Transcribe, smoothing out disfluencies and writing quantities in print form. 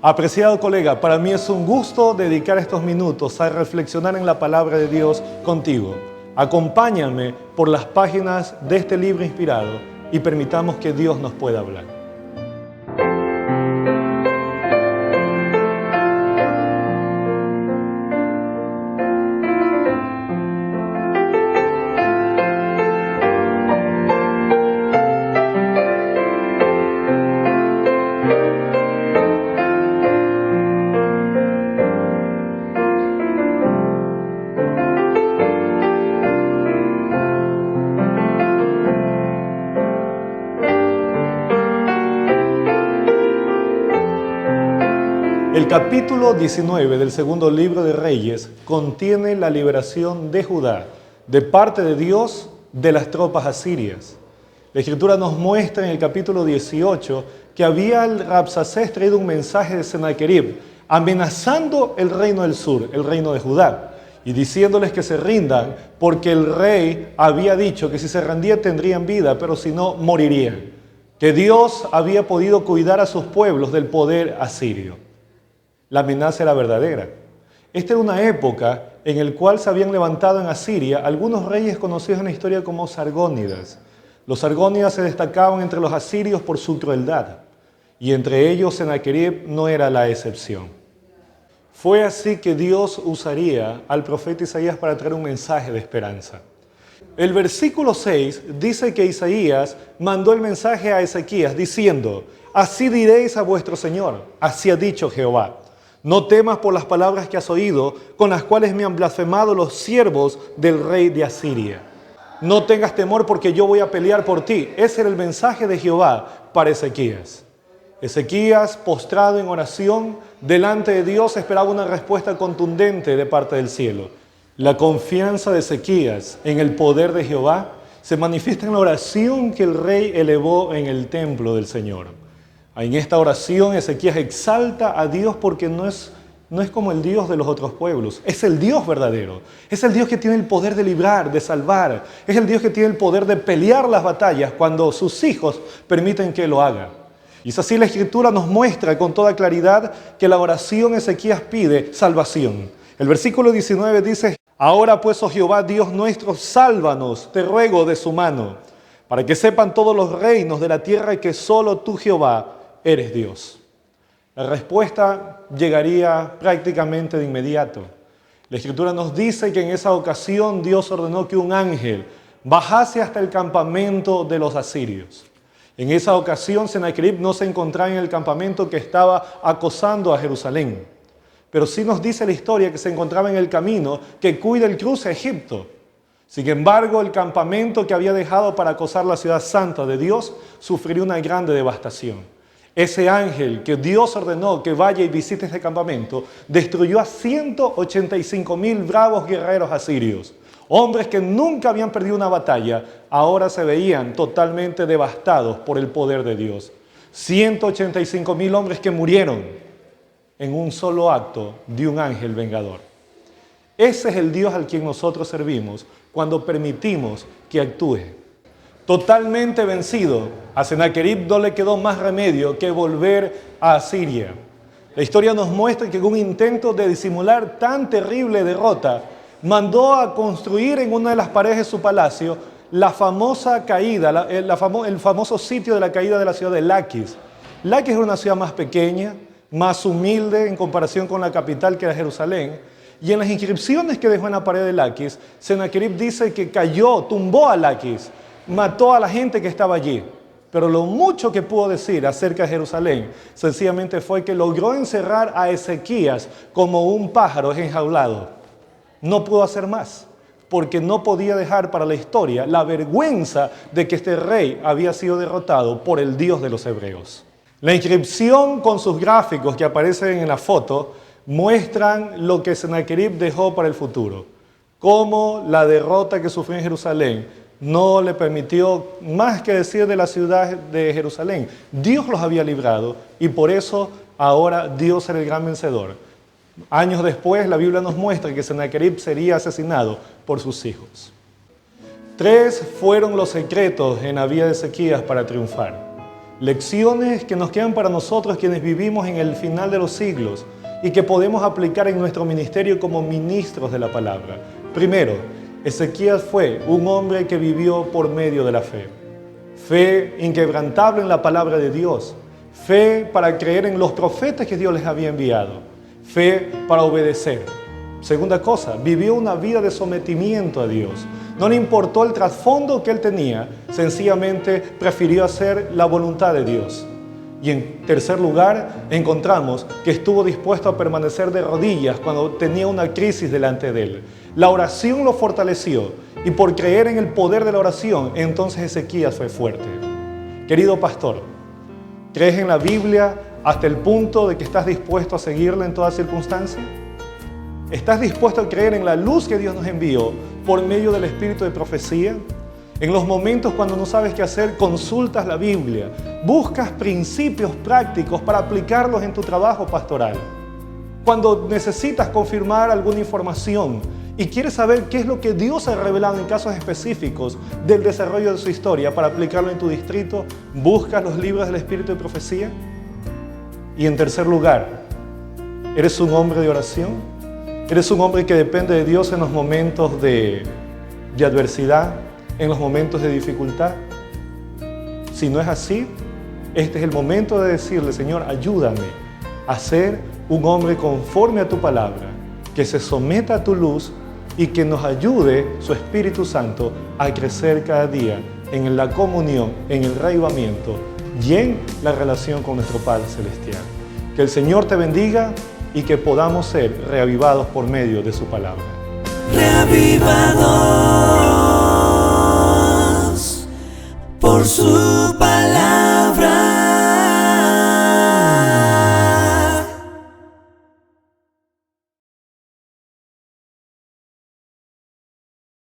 Apreciado colega, para mí es un gusto dedicar estos minutos a reflexionar en la palabra de Dios contigo. Acompáñame por las páginas de este libro inspirado y permitamos que Dios nos pueda hablar. El capítulo 19 del segundo libro de Reyes contiene la liberación de Judá de parte de Dios de las tropas asirias. La Escritura nos muestra en el capítulo 18 que había el Rabsacés traído un mensaje de Sennaquerib amenazando el reino del sur, el reino de Judá, y diciéndoles que se rindan porque el rey había dicho que si se rendían tendrían vida, pero si no morirían. Que Dios había podido cuidar a sus pueblos del poder asirio. La amenaza era verdadera. Esta era una época en la cual se habían levantado en Asiria algunos reyes conocidos en la historia como sargónidas. Los sargónidas se destacaban entre los asirios por su crueldad, y entre ellos Sennaquerib no era la excepción. Fue así que Dios usaría al profeta Isaías para traer un mensaje de esperanza. El versículo 6 dice que Isaías mandó el mensaje a Ezequías diciendo: «Así diréis a vuestro Señor, así ha dicho Jehová. No temas por las palabras que has oído, con las cuales me han blasfemado los siervos del rey de Asiria. No tengas temor porque yo voy a pelear por ti». Ese era el mensaje de Jehová para Ezequías. Ezequías, postrado en oración delante de Dios, esperaba una respuesta contundente de parte del cielo. La confianza de Ezequías en el poder de Jehová se manifiesta en la oración que el rey elevó en el templo del Señor. En esta oración Ezequías exalta a Dios porque no es como el Dios de los otros pueblos. Es el Dios verdadero. Es el Dios que tiene el poder de librar, de salvar. Es el Dios que tiene el poder de pelear las batallas cuando sus hijos permiten que lo haga. Y es así la Escritura nos muestra con toda claridad que la oración Ezequías pide salvación. El versículo 19 dice: «Ahora pues, oh Jehová, Dios nuestro, sálvanos, te ruego, de su mano, para que sepan todos los reinos de la tierra que solo tú, Jehová, eres Dios». La respuesta llegaría prácticamente de inmediato. La Escritura nos dice que en esa ocasión Dios ordenó que un ángel bajase hasta el campamento de los asirios. En esa ocasión Sennaquerib no se encontraba en el campamento que estaba acosando a Jerusalén, pero sí nos dice la historia que se encontraba en el camino que cuida el cruce a Egipto. Sin embargo, el campamento que había dejado para acosar la ciudad santa de Dios sufrió una grande devastación. Ese ángel que Dios ordenó que vaya y visite este campamento destruyó a 185,000 bravos guerreros asirios. Hombres que nunca habían perdido una batalla, ahora se veían totalmente devastados por el poder de Dios. 185,000 hombres que murieron en un solo acto de un ángel vengador. Ese es el Dios al quien nosotros servimos cuando permitimos que actúe. Totalmente vencido, a Sennaquerib no le quedó más remedio que volver a Asiria. La historia nos muestra que en un intento de disimular tan terrible derrota, mandó a construir en una de las paredes de su palacio la famosa caída, el famoso sitio de la caída de la ciudad de Laquis. Laquis era una ciudad más pequeña, más humilde en comparación con la capital que era Jerusalén. Y en las inscripciones que dejó en la pared de Laquis, Sennaquerib dice que cayó, tumbó a Laquis, mató a la gente que estaba allí. Pero lo mucho que pudo decir acerca de Jerusalén, sencillamente fue que logró encerrar a Ezequías como un pájaro enjaulado. No pudo hacer más, porque no podía dejar para la historia la vergüenza de que este rey había sido derrotado por el Dios de los hebreos. La inscripción con sus gráficos que aparecen en la foto muestran lo que Sennaquerib dejó para el futuro, cómo la derrota que sufrió en Jerusalén no le permitió más que decir de la ciudad de Jerusalén. Dios los había librado y por eso ahora Dios era el gran vencedor. Años después, la Biblia nos muestra que Sennaquerib sería asesinado por sus hijos. 3 fueron los secretos en la vida de Ezequías para triunfar. Lecciones que nos quedan para nosotros quienes vivimos en el final de los siglos y que podemos aplicar en nuestro ministerio como ministros de la palabra. Primero, Ezequías fue un hombre que vivió por medio de la fe. Fe inquebrantable en la palabra de Dios. Fe para creer en los profetas que Dios les había enviado. Fe para obedecer. Segunda cosa, vivió una vida de sometimiento a Dios. No le importó el trasfondo que él tenía, sencillamente prefirió hacer la voluntad de Dios. Y en tercer lugar, encontramos que estuvo dispuesto a permanecer de rodillas cuando tenía una crisis delante de él. La oración lo fortaleció y por creer en el poder de la oración, entonces Ezequías fue fuerte. Querido pastor, ¿crees en la Biblia hasta el punto de que estás dispuesto a seguirla en toda circunstancia? ¿Estás dispuesto a creer en la luz que Dios nos envió por medio del espíritu de profecía? En los momentos cuando no sabes qué hacer, consultas la Biblia, buscas principios prácticos para aplicarlos en tu trabajo pastoral. Cuando necesitas confirmar alguna información y quieres saber qué es lo que Dios ha revelado en casos específicos del desarrollo de su historia para aplicarlo en tu distrito, buscas los libros del espíritu de profecía. Y en tercer lugar, ¿eres un hombre de oración? ¿Eres un hombre que depende de Dios en los momentos de adversidad, en los momentos de dificultad? Si no es así, este es el momento de decirle: Señor, ayúdame a ser un hombre conforme a tu palabra, que se someta a tu luz y que nos ayude su Espíritu Santo a crecer cada día en la comunión, en el reavivamiento y en la relación con nuestro Padre Celestial. Que el Señor te bendiga y que podamos ser reavivados por medio de su palabra. Reavivador.